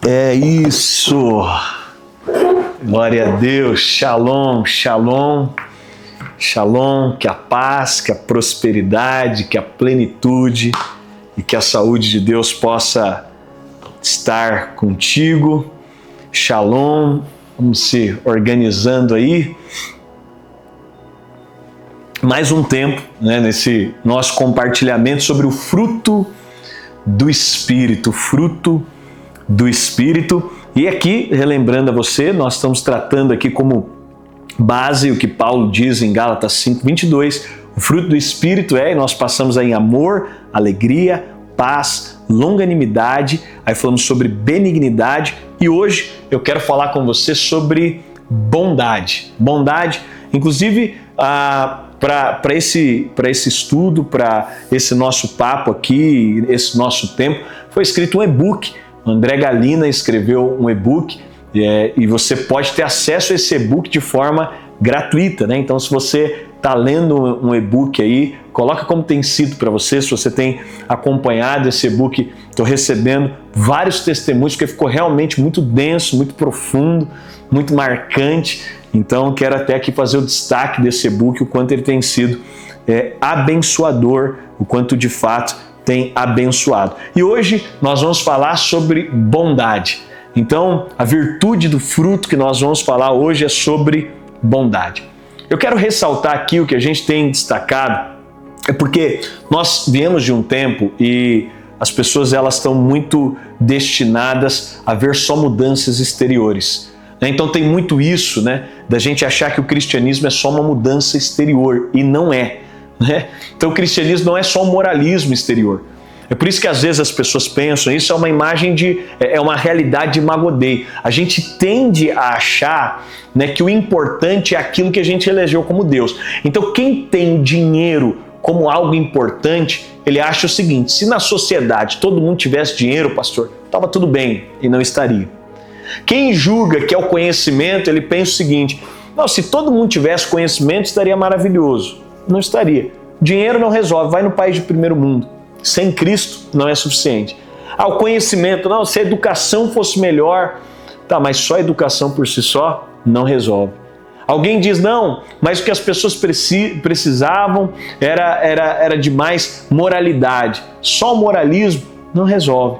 É isso! Glória a Deus! Shalom, shalom, shalom, que a paz, que a prosperidade, que a plenitude e que a saúde de Deus possa estar contigo. Shalom, vamos se organizando aí. Mais um tempo, nesse nosso compartilhamento sobre o fruto do Espírito, fruto do Espírito. E aqui, relembrando a você, nós estamos tratando aqui como base o que Paulo diz em Gálatas 5:22. O fruto do Espírito e nós passamos aí em amor, alegria, paz, longanimidade, aí falamos sobre benignidade e hoje eu quero falar com você sobre bondade. Bondade, inclusive, para esse estudo, para esse nosso papo aqui, esse nosso tempo, foi escrito um e-book. O André Galina escreveu um e-book e você pode ter acesso a esse e-book de forma gratuita, né? Então, se você está lendo um e-book aí, coloca como tem sido para você. Se você tem acompanhado esse e-book, estou recebendo vários testemunhos, porque ficou realmente muito denso, muito profundo, muito marcante. Então, quero até aqui fazer o destaque desse e-book, o quanto ele tem sido abençoador, o quanto de fato tem abençoado. E hoje nós vamos falar sobre bondade. Então, a virtude do fruto que nós vamos falar hoje é sobre bondade. Eu quero ressaltar aqui o que a gente tem destacado, é porque nós viemos de um tempo e as pessoas elas estão muito destinadas a ver só mudanças exteriores. Então tem muito isso, da gente achar que o cristianismo é só uma mudança exterior, e não é. Então o cristianismo não é só um moralismo exterior. É por isso que às vezes as pessoas pensam, isso é uma imagem é uma realidade de Magodei. A gente tende a achar que o importante é aquilo que a gente elegeu como Deus. Então quem tem dinheiro como algo importante, ele acha o seguinte: se na sociedade todo mundo tivesse dinheiro, pastor, estava tudo bem, e não estaria. Quem julga que é o conhecimento, ele pensa o seguinte: não, se todo mundo tivesse conhecimento, estaria maravilhoso. Não estaria. Dinheiro não resolve, vai no país de primeiro mundo. Sem Cristo não é suficiente. O conhecimento, não, se a educação fosse melhor, tá, mas só a educação por si só não resolve. Alguém diz, não, mas o que as pessoas precisavam era de mais moralidade. Só o moralismo não resolve.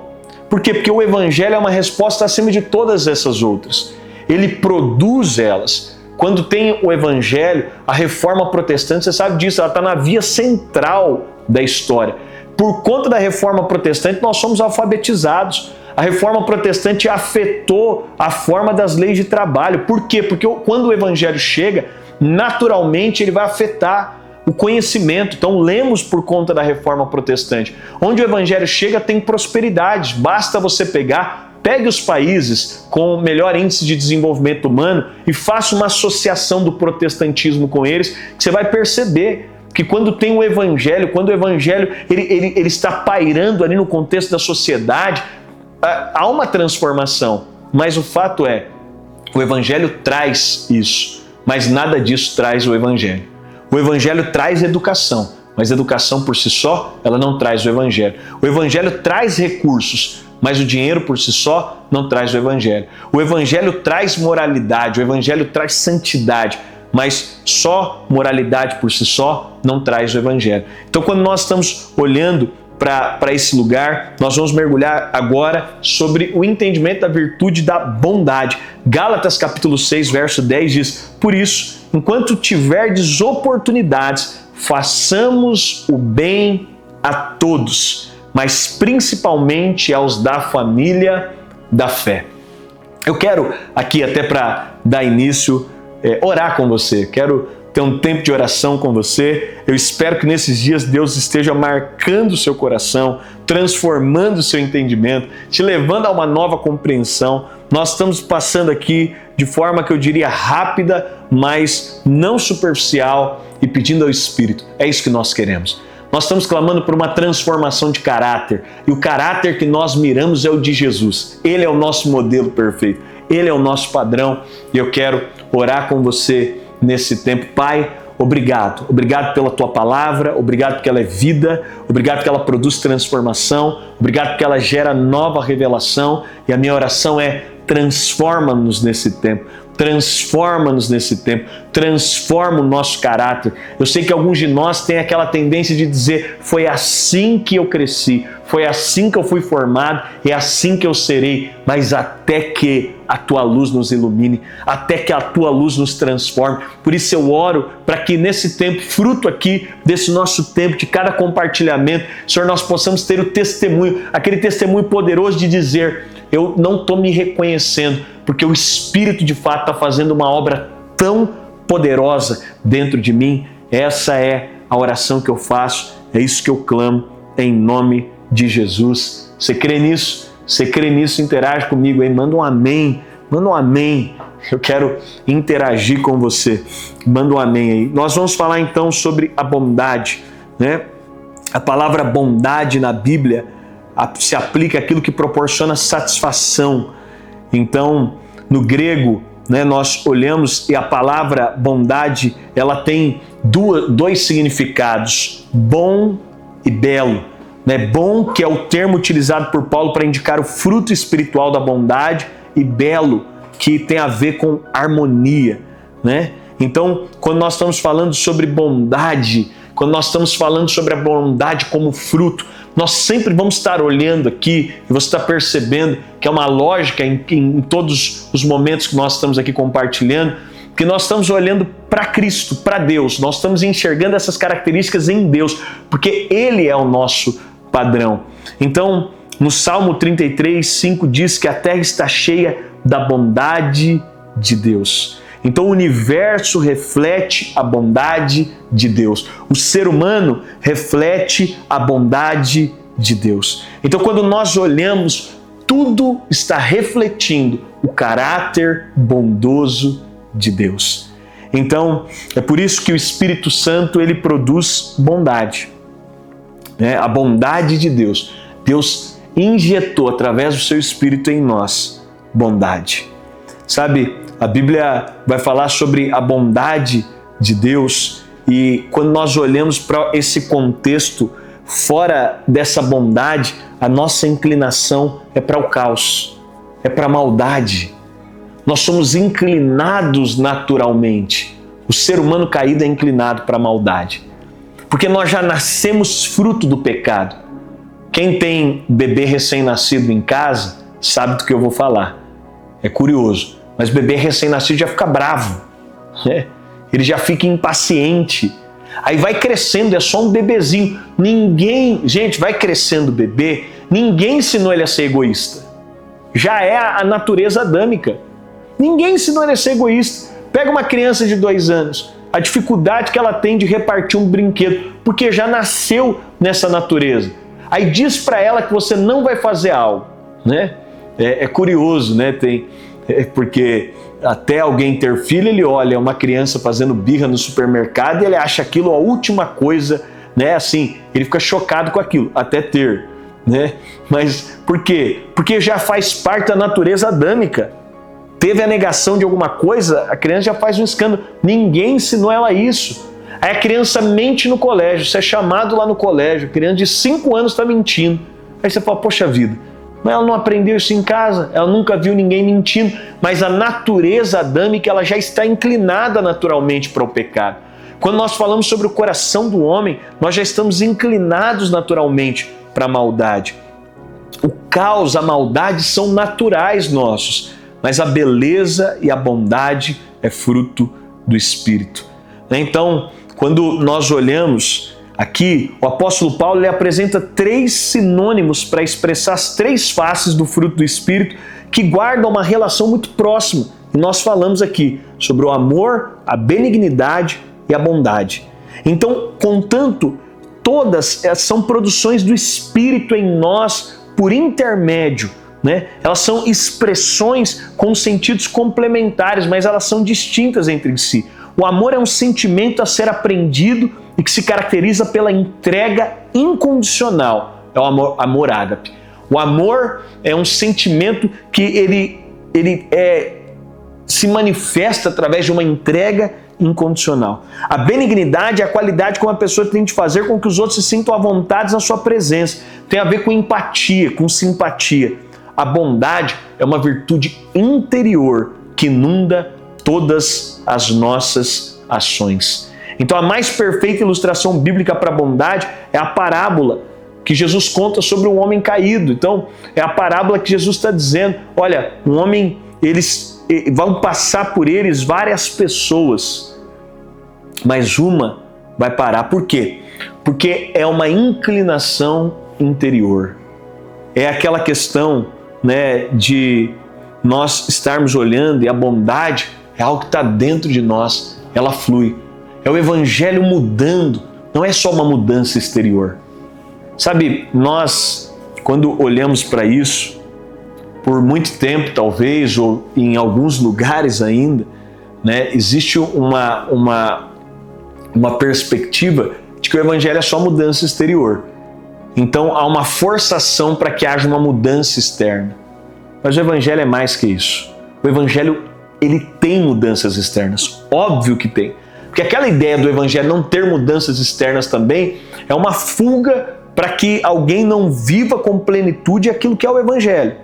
Por quê? Porque o Evangelho é uma resposta acima de todas essas outras. Ele produz elas. Quando tem o Evangelho, a reforma protestante, você sabe disso, ela está na via central da história. Por conta da reforma protestante, nós somos alfabetizados. A reforma protestante afetou a forma das leis de trabalho. Por quê? Porque quando o Evangelho chega, naturalmente ele vai afetar o conhecimento. Então lemos por conta da reforma protestante. Onde o Evangelho chega tem prosperidade. Basta você pegue os países com melhor índice de desenvolvimento humano e faça uma associação do protestantismo com eles, que você vai perceber que quando tem o Evangelho, quando o Evangelho ele está pairando ali no contexto da sociedade, há uma transformação. Mas o fato é, o Evangelho traz isso, mas nada disso traz o Evangelho. O Evangelho traz educação, mas educação por si só, ela não traz o Evangelho. O Evangelho traz recursos, mas o dinheiro por si só não traz o Evangelho. O Evangelho traz moralidade, o Evangelho traz santidade, mas só moralidade por si só não traz o Evangelho. Então, quando nós estamos olhando para esse lugar, nós vamos mergulhar agora sobre o entendimento da virtude da bondade. Gálatas capítulo 6, verso 10 diz, por isso, enquanto tiverdes oportunidades, façamos o bem a todos, mas principalmente aos da família da fé. Eu quero aqui, até para dar início, orar com você. Quero ter um tempo de oração com você. Eu espero que nesses dias Deus esteja marcando o seu coração, transformando o seu entendimento, te levando a uma nova compreensão. Nós estamos passando aqui de forma que eu diria rápida, mas não superficial, e pedindo ao Espírito. É isso que nós queremos. Nós estamos clamando por uma transformação de caráter. E o caráter que nós miramos é o de Jesus. Ele é o nosso modelo perfeito. Ele é o nosso padrão. E eu quero orar com você nesse tempo. Pai, obrigado. Obrigado pela tua palavra, obrigado porque ela é vida, obrigado porque ela produz transformação, obrigado porque ela gera nova revelação. E a minha oração é: transforma-nos nesse tempo. Transforma-nos nesse tempo, transforma o nosso caráter. Eu sei que alguns de nós têm aquela tendência de dizer: foi assim que eu cresci, foi assim que eu fui formado, é assim que eu serei. Mas até que a tua luz nos ilumine, até que a tua luz nos transforme. Por isso eu oro para que nesse tempo, fruto aqui desse nosso tempo, de cada compartilhamento, Senhor, nós possamos ter o testemunho, aquele testemunho poderoso de dizer: eu não estou me reconhecendo, porque o Espírito de fato está fazendo uma obra tão poderosa dentro de mim. Essa é a oração que eu faço, é isso que eu clamo em nome de Jesus. Você crê nisso? Você crê nisso? Interage comigo aí, manda um amém, manda um amém. Eu quero interagir com você, manda um amém aí. Nós vamos falar então sobre a bondade, né? A palavra bondade na Bíblia se aplica àquilo que proporciona satisfação. Então, no grego, né, nós olhamos e a palavra bondade, ela tem dois significados: bom e belo. Né? Bom, que é o termo utilizado por Paulo para indicar o fruto espiritual da bondade, e belo, que tem a ver com harmonia. Né? Então, quando nós estamos falando sobre bondade, quando nós estamos falando sobre a bondade como fruto, nós sempre vamos estar olhando aqui, e você está percebendo que é uma lógica em todos os momentos que nós estamos aqui compartilhando, que nós estamos olhando para Cristo, para Deus, nós estamos enxergando essas características em Deus, porque Ele é o nosso padrão. Então, no Salmo 33, 5 diz que a terra está cheia da bondade de Deus. Então o universo reflete a bondade de Deus. O ser humano reflete a bondade de Deus. Então quando nós olhamos, tudo está refletindo o caráter bondoso de Deus. Então é por isso que o Espírito Santo ele produz bondade. A bondade de Deus. Deus injetou através do seu Espírito em nós bondade. Sabe, a Bíblia vai falar sobre a bondade de Deus, e quando nós olhamos para esse contexto, fora dessa bondade, a nossa inclinação é para o caos, é para a maldade. Nós somos inclinados naturalmente. O ser humano caído é inclinado para a maldade, porque nós já nascemos fruto do pecado. Quem tem bebê recém-nascido em casa sabe do que eu vou falar. É curioso. Mas o bebê recém-nascido já fica bravo, né? Ele já fica impaciente. Aí vai crescendo, é só um bebezinho. Gente, vai crescendo o bebê, ninguém ensinou ele a ser egoísta. Já é a natureza adâmica. Ninguém ensinou ele a ser egoísta. Pega uma criança de 2 anos, a dificuldade que ela tem de repartir um brinquedo, porque já nasceu nessa natureza. Aí diz para ela que você não vai fazer algo, né? É curioso, né? Porque até alguém ter filho, ele olha uma criança fazendo birra no supermercado e ele acha aquilo a última coisa, né? Assim, ele fica chocado com aquilo, até ter, né? Mas por quê? Porque já faz parte da natureza adâmica. Teve a negação de alguma coisa, a criança já faz um escândalo. Ninguém ensinou ela isso. Aí a criança mente no colégio, você é chamado lá no colégio, a criança de 5 anos está mentindo. Aí você fala: poxa vida, mas ela não aprendeu isso em casa, ela nunca viu ninguém mentindo. Mas a natureza adâmica, ela já está inclinada naturalmente para o pecado. Quando nós falamos sobre o coração do homem, nós já estamos inclinados naturalmente para a maldade. O caos, a maldade são naturais nossos, mas a beleza e a bondade é fruto do Espírito. Então, quando nós olhamos aqui, o apóstolo Paulo ele apresenta 3 sinônimos para expressar as 3 faces do fruto do Espírito que guardam uma relação muito próxima. E nós falamos aqui sobre o amor, a benignidade e a bondade. Então, contanto, todas são produções do Espírito em nós por intermédio, né? Elas são expressões com sentidos complementares, mas elas são distintas entre si. O amor é um sentimento a ser aprendido e que se caracteriza pela entrega incondicional. É o amor ágape. O amor é um sentimento que ele se manifesta através de uma entrega incondicional. A benignidade é a qualidade que uma pessoa tem de fazer com que os outros se sintam à vontade na sua presença. Tem a ver com empatia, com simpatia. A bondade é uma virtude interior que inunda todas as nossas ações. Então a mais perfeita ilustração bíblica para a bondade é a parábola que Jesus conta sobre um homem caído. Então é a parábola que Jesus está dizendo, olha, um homem, vão passar por eles várias pessoas, mas uma vai parar. Por quê? Porque é uma inclinação interior. É aquela questão, né, de nós estarmos olhando e a bondade é algo que está dentro de nós, ela flui. É o Evangelho mudando, não é só uma mudança exterior. Sabe, nós, quando olhamos para isso, por muito tempo talvez, ou em alguns lugares ainda, né, existe uma perspectiva de que o Evangelho é só mudança exterior. Então há uma forçação para que haja uma mudança externa. Mas o Evangelho é mais que isso. O Evangelho, ele tem mudanças externas, óbvio que tem. Porque aquela ideia do Evangelho não ter mudanças externas também é uma fuga para que alguém não viva com plenitude aquilo que é o Evangelho.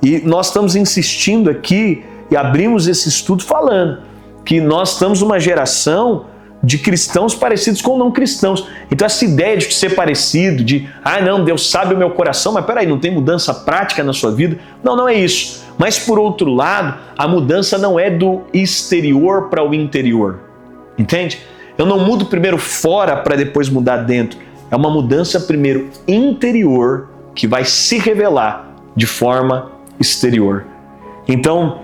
E nós estamos insistindo aqui e abrimos esse estudo falando que nós estamos numa geração de cristãos parecidos com não cristãos. Então essa ideia de ser parecido, de não, Deus sabe o meu coração, mas peraí, não tem mudança prática na sua vida? Não, não é isso. Mas por outro lado, a mudança não é do exterior para o interior. Entende? Eu não mudo primeiro fora para depois mudar dentro. É uma mudança primeiro interior que vai se revelar de forma exterior. Então,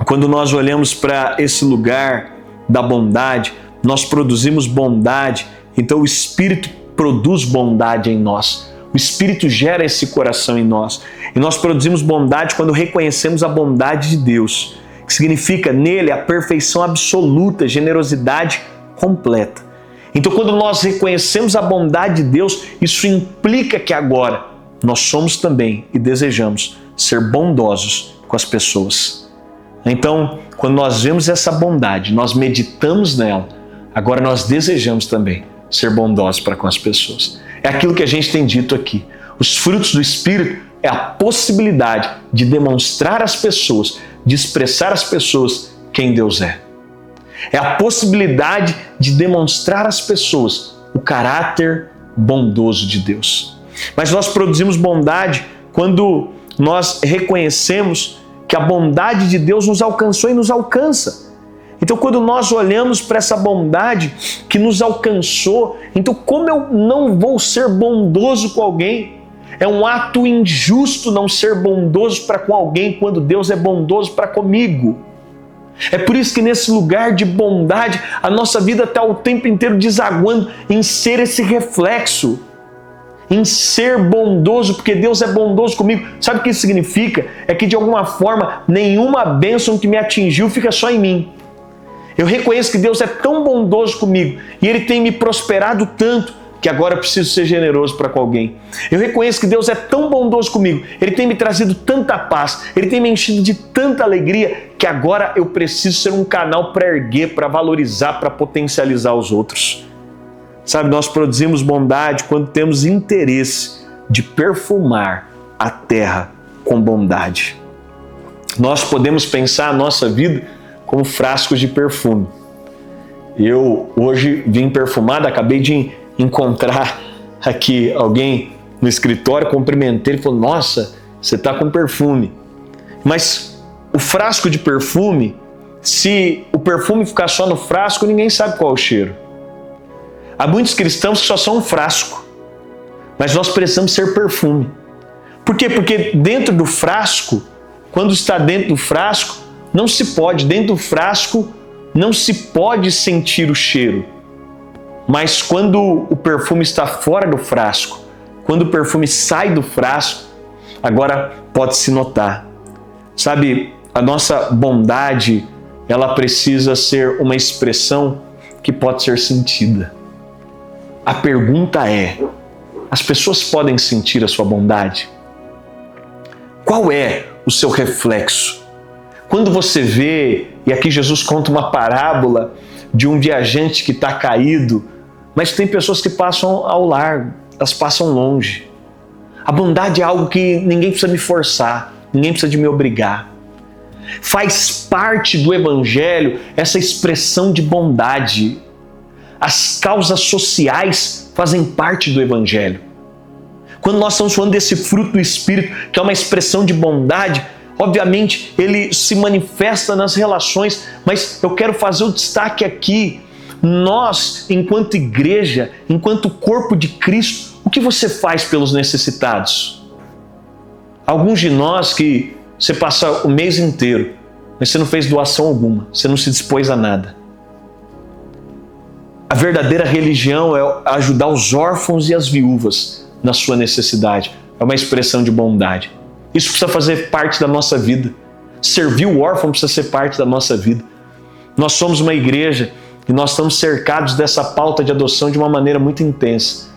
quando nós olhamos para esse lugar da bondade, nós produzimos bondade, então o Espírito produz bondade em nós. O Espírito gera esse coração em nós. E nós produzimos bondade quando reconhecemos a bondade de Deus, que significa nele a perfeição absoluta, generosidade completa. Então quando nós reconhecemos a bondade de Deus, isso implica que agora nós somos também e desejamos ser bondosos com as pessoas. Então, quando nós vemos essa bondade, nós meditamos nela, agora nós desejamos também ser bondosos para com as pessoas. É aquilo que a gente tem dito aqui. Os frutos do Espírito é a possibilidade de demonstrar às pessoas, de expressar às pessoas quem Deus é. É a possibilidade de demonstrar às pessoas o caráter bondoso de Deus. Mas nós produzimos bondade quando nós reconhecemos que a bondade de Deus nos alcançou e nos alcança. Então, quando nós olhamos para essa bondade que nos alcançou, então como eu não vou ser bondoso com alguém? É um ato injusto não ser bondoso para com alguém quando Deus é bondoso para comigo. É por isso que nesse lugar de bondade, a nossa vida está o tempo inteiro desaguando em ser esse reflexo, em ser bondoso, porque Deus é bondoso comigo. Sabe o que isso significa? É que de alguma forma, nenhuma bênção que me atingiu fica só em mim. Eu reconheço que Deus é tão bondoso comigo e Ele tem me prosperado tanto que agora eu preciso ser generoso para com alguém. Eu reconheço que Deus é tão bondoso comigo, Ele tem me trazido tanta paz, Ele tem me enchido de tanta alegria que agora eu preciso ser um canal para erguer, para valorizar, para potencializar os outros. Sabe, nós produzimos bondade quando temos interesse de perfumar a terra com bondade. Nós podemos pensar a nossa vida como frascos de perfume. Eu hoje vim perfumado, acabei de encontrar aqui alguém no escritório, cumprimentei, ele falou, nossa, você está com perfume. Mas o frasco de perfume, se o perfume ficar só no frasco, ninguém sabe qual é o cheiro. Há muitos cristãos que só são um frasco, mas nós precisamos ser perfume. Por quê? Porque dentro do frasco, quando está dentro do frasco, não se pode, dentro do frasco, não se pode sentir o cheiro. Mas quando o perfume está fora do frasco, quando o perfume sai do frasco, agora pode-se notar. Sabe, a nossa bondade, ela precisa ser uma expressão que pode ser sentida. A pergunta é, as pessoas podem sentir a sua bondade? Qual é o seu reflexo? Quando você vê, e aqui Jesus conta uma parábola de um viajante que está caído, mas tem pessoas que passam ao largo, elas passam longe. A bondade é algo que ninguém precisa me forçar, ninguém precisa de me obrigar. Faz parte do Evangelho essa expressão de bondade. As causas sociais fazem parte do Evangelho. Quando nós estamos falando desse fruto do Espírito, que é uma expressão de bondade, obviamente ele se manifesta nas relações, mas eu quero fazer o destaque aqui. Nós, enquanto igreja, enquanto corpo de Cristo, o que você faz pelos necessitados? Alguns de nós que você passa o mês inteiro, mas você não fez doação alguma, você não se dispôs a nada. A verdadeira religião é ajudar os órfãos e as viúvas na sua necessidade. É uma expressão de bondade. Isso precisa fazer parte da nossa vida. Servir o órfão precisa ser parte da nossa vida. Nós somos uma igreja e nós estamos cercados dessa pauta de adoção de uma maneira muito intensa.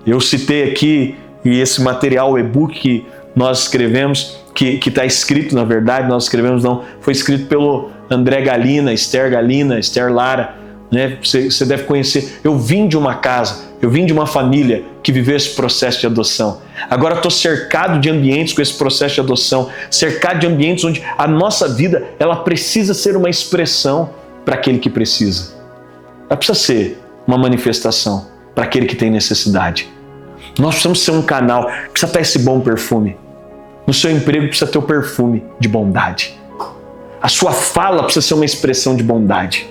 Eu citei aqui, e esse material, o e-book que nós escrevemos, que está escrito, na verdade, nós escrevemos não, foi escrito pelo André Galina, Esther Lara, né? Você deve conhecer. Eu vim de uma casa, eu vim de uma família que viveu esse processo de adoção. Agora estou cercado de ambientes com esse processo de adoção, cercado de ambientes onde a nossa vida ela precisa ser uma expressão para aquele que precisa. Ela precisa ser uma manifestação para aquele que tem necessidade. Nós precisamos ser um canal, precisa ter esse bom perfume. No seu emprego precisa ter o perfume de bondade. A sua fala precisa ser uma expressão de bondade.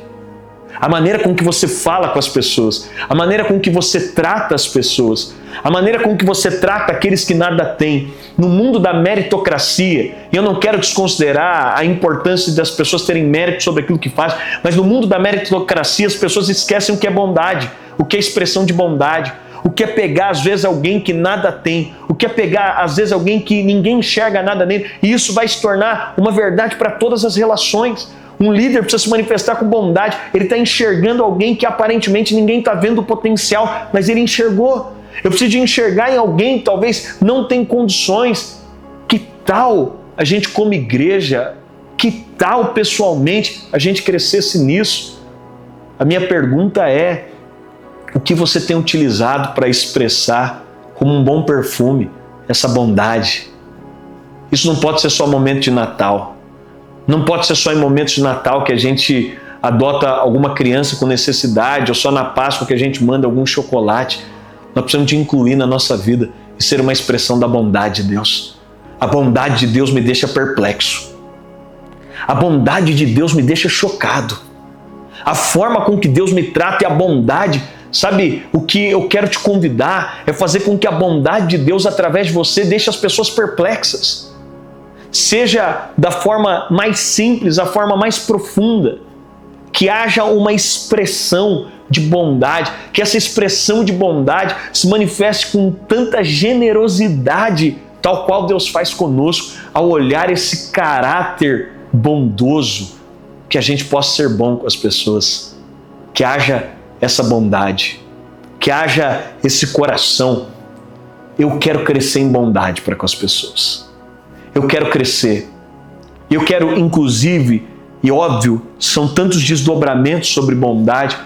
A maneira com que você fala com as pessoas, a maneira com que você trata as pessoas, a maneira com que você trata aqueles que nada têm. No mundo da meritocracia, e eu não quero desconsiderar a importância das pessoas terem mérito sobre aquilo que fazem, mas no mundo da meritocracia as pessoas esquecem o que é bondade, o que é expressão de bondade, o que é pegar às vezes alguém que nada tem, o que é pegar às vezes alguém que ninguém enxerga nada nele, e isso vai se tornar uma verdade para todas as relações. Um líder precisa se manifestar com bondade. Ele está enxergando alguém que aparentemente ninguém está vendo o potencial, mas ele enxergou. Eu preciso de enxergar em alguém que talvez não tem condições. Que tal a gente como igreja, que tal pessoalmente a gente crescesse nisso? A minha pergunta é, o que você tem utilizado para expressar como um bom perfume essa bondade? Isso não pode ser só momento de Natal. Não pode ser só em momentos de Natal que a gente adota alguma criança com necessidade, ou só na Páscoa que a gente manda algum chocolate. Nós precisamos de incluir na nossa vida e ser uma expressão da bondade de Deus. A bondade de Deus me deixa perplexo. A bondade de Deus me deixa chocado. A forma com que Deus me trata e a bondade, sabe, o que eu quero te convidar é fazer com que a bondade de Deus através de você deixe as pessoas perplexas. Seja da forma mais simples, a forma mais profunda, que haja uma expressão de bondade, que essa expressão de bondade se manifeste com tanta generosidade, tal qual Deus faz conosco, ao olhar esse caráter bondoso, que a gente possa ser bom com as pessoas, que haja essa bondade, que haja esse coração. Eu quero crescer em bondade para com as pessoas. Eu quero crescer. Eu quero, inclusive, e óbvio, são tantos desdobramentos sobre bondade,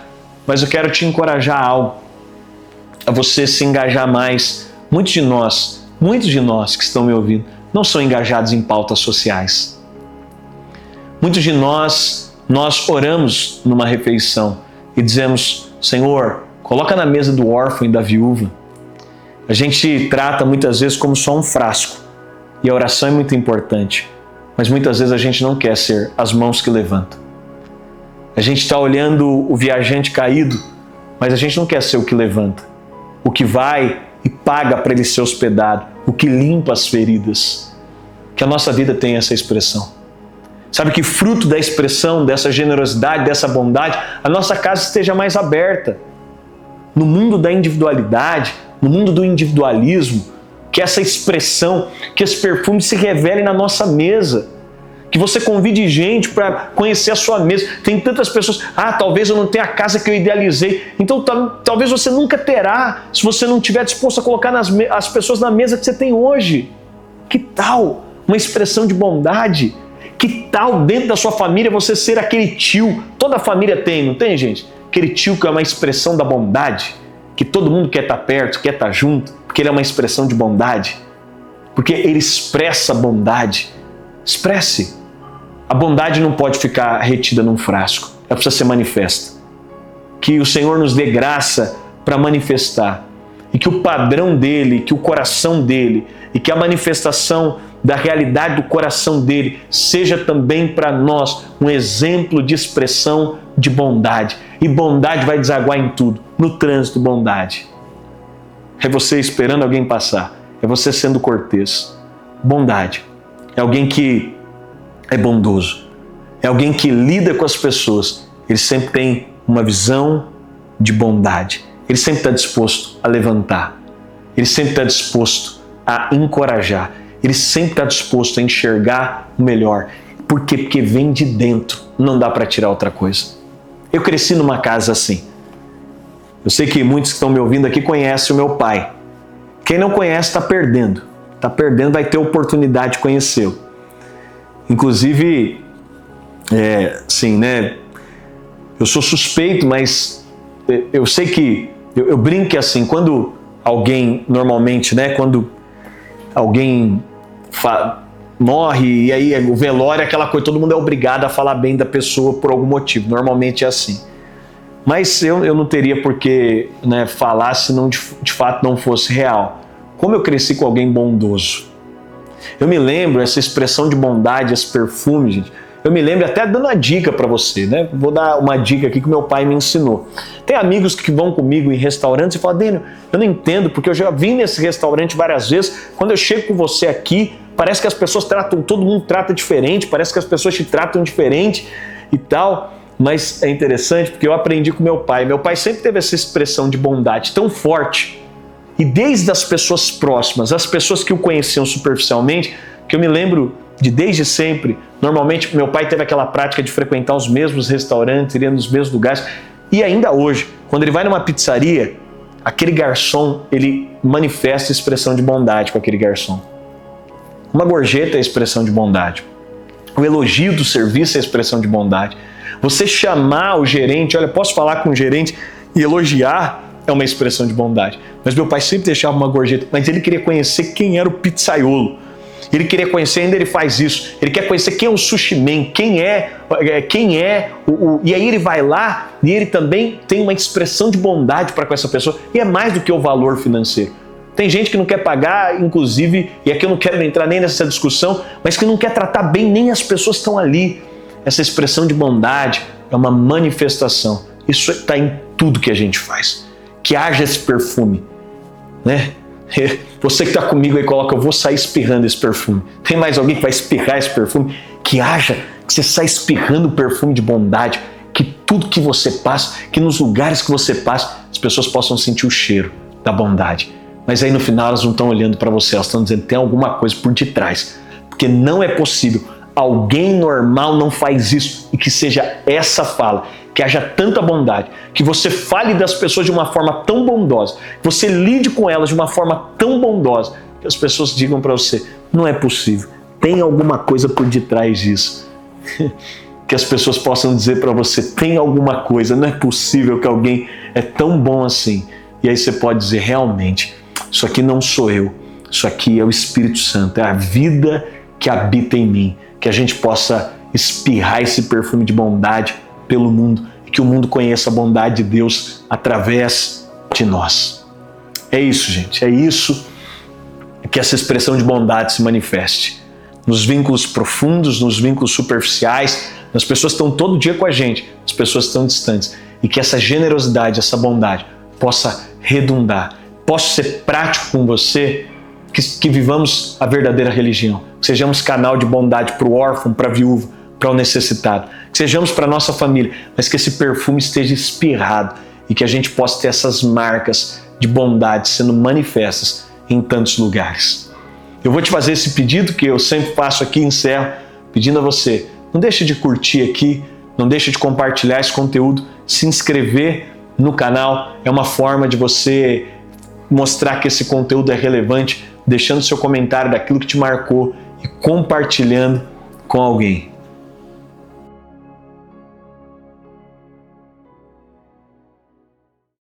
mas eu quero te encorajar a algo, a você se engajar mais. Muitos de nós que estão me ouvindo, não são engajados em pautas sociais. Muitos de nós oramos numa refeição e dizemos, Senhor, coloca na mesa do órfão e da viúva. A gente trata muitas vezes como só um frasco. E a oração é muito importante, mas muitas vezes a gente não quer ser as mãos que levantam. A gente está olhando o viajante caído, mas a gente não quer ser o que levanta, o que vai e paga para ele ser hospedado, o que limpa as feridas. Que a nossa vida tenha essa expressão. Sabe, que fruto da expressão, dessa generosidade, dessa bondade, a nossa casa esteja mais aberta. No mundo da individualidade, no mundo do individualismo, que essa expressão, que esse perfume se revele na nossa mesa. Que você convide gente para conhecer a sua mesa. Tem tantas pessoas, talvez eu não tenha a casa que eu idealizei. Então talvez você nunca terá, se você não estiver disposto a colocar as pessoas na mesa que você tem hoje. Que tal uma expressão de bondade? Que tal dentro da sua família você ser aquele tio? Toda família tem, não tem, gente? Aquele tio que é uma expressão da bondade, que todo mundo quer estar perto, quer estar junto, porque ele é uma expressão de bondade, porque ele expressa bondade. Expresse. A bondade não pode ficar retida num frasco, ela precisa ser manifesta. Que o Senhor nos dê graça para manifestar, e que o padrão dele, que o coração dele, e que a manifestação da realidade do coração dele seja também para nós um exemplo de expressão de bondade. E bondade vai desaguar em tudo, no trânsito, bondade. É você esperando alguém passar, é você sendo cortês. Bondade é alguém que é bondoso, é alguém que lida com as pessoas, ele sempre tem uma visão de bondade, ele sempre está disposto a levantar, ele sempre está disposto a encorajar, ele sempre está disposto a enxergar o melhor. Por quê? Porque vem de dentro, não dá para tirar outra coisa. Eu cresci numa casa assim. Eu sei que muitos que estão me ouvindo aqui conhecem o meu pai. Quem não conhece está perdendo. Está perdendo, vai ter oportunidade de conhecê-lo. Inclusive, eu sou suspeito, mas eu sei que eu brinco que assim, quando alguém, normalmente, quando alguém morre e aí o velório é aquela coisa, todo mundo é obrigado a falar bem da pessoa por algum motivo, normalmente é assim. Mas eu não teria por que falar se não, de fato não fosse real. Como eu cresci com alguém bondoso. Eu me lembro, essa expressão de bondade, esse perfume, gente, eu me lembro até dando uma dica para você, Vou dar uma dica aqui que meu pai me ensinou. Tem amigos que vão comigo em restaurantes e falam: Dênio, eu não entendo, porque eu já vim nesse restaurante várias vezes, quando eu chego com você aqui, parece que as pessoas tratam, todo mundo trata diferente, parece que as pessoas te tratam diferente e tal. Mas é interessante porque eu aprendi com meu pai. Meu pai sempre teve essa expressão de bondade tão forte. E desde as pessoas próximas, as pessoas que o conheciam superficialmente, que eu me lembro de desde sempre, normalmente meu pai teve aquela prática de frequentar os mesmos restaurantes, iria nos mesmos lugares. E ainda hoje, quando ele vai numa pizzaria, aquele garçom, ele manifesta expressão de bondade com aquele garçom. Uma gorjeta é expressão de bondade. O elogio do serviço é expressão de bondade. Você chamar o gerente, olha, posso falar com o gerente e elogiar, é uma expressão de bondade. Mas meu pai sempre deixava uma gorjeta, mas ele queria conhecer quem era o pizzaiolo. Ele queria conhecer, ainda ele faz isso, ele quer conhecer quem é o sushi man, quem é o... E aí ele vai lá e ele também tem uma expressão de bondade para com essa pessoa, e é mais do que o valor financeiro. Tem gente que não quer pagar, inclusive, e aqui eu não quero entrar nem nessa discussão, mas que não quer tratar bem nem as pessoas que estão ali. Essa expressão de bondade é uma manifestação. Isso está em tudo que a gente faz. Que haja esse perfume, Você que está comigo aí coloca: eu vou sair espirrando esse perfume. Tem mais alguém que vai espirrar esse perfume? Que você saia espirrando o perfume de bondade. Que tudo que você passa, que nos lugares que você passa, as pessoas possam sentir o cheiro da bondade. Mas aí no final elas não estão olhando para você, elas estão dizendo que tem alguma coisa por detrás. Porque não é possível. Alguém normal não faz isso, e que seja essa fala, que haja tanta bondade, que você fale das pessoas de uma forma tão bondosa, que você lide com elas de uma forma tão bondosa, que as pessoas digam para você: não é possível, tem alguma coisa por detrás disso. Que as pessoas possam dizer para você: tem alguma coisa, não é possível que alguém é tão bom assim. E aí você pode dizer: realmente, isso aqui não sou eu, isso aqui é o Espírito Santo, é a vida que habita em mim. Que a gente possa espirrar esse perfume de bondade pelo mundo e que o mundo conheça a bondade de Deus através de nós. É isso, gente, é isso que essa expressão de bondade se manifeste. Nos vínculos profundos, nos vínculos superficiais, as pessoas estão todo dia com a gente, as pessoas estão distantes. E que essa generosidade, essa bondade possa redundar, possa ser prático com você, que vivamos a verdadeira religião, que sejamos canal de bondade para o órfão, para a viúva, para o necessitado, que sejamos para a nossa família, mas que esse perfume esteja espirrado e que a gente possa ter essas marcas de bondade sendo manifestas em tantos lugares. Eu vou te fazer esse pedido que eu sempre faço aqui e encerro, pedindo a você: não deixe de curtir aqui, não deixe de compartilhar esse conteúdo, se inscrever no canal, é uma forma de você mostrar que esse conteúdo é relevante, deixando seu comentário daquilo que te marcou e compartilhando com alguém.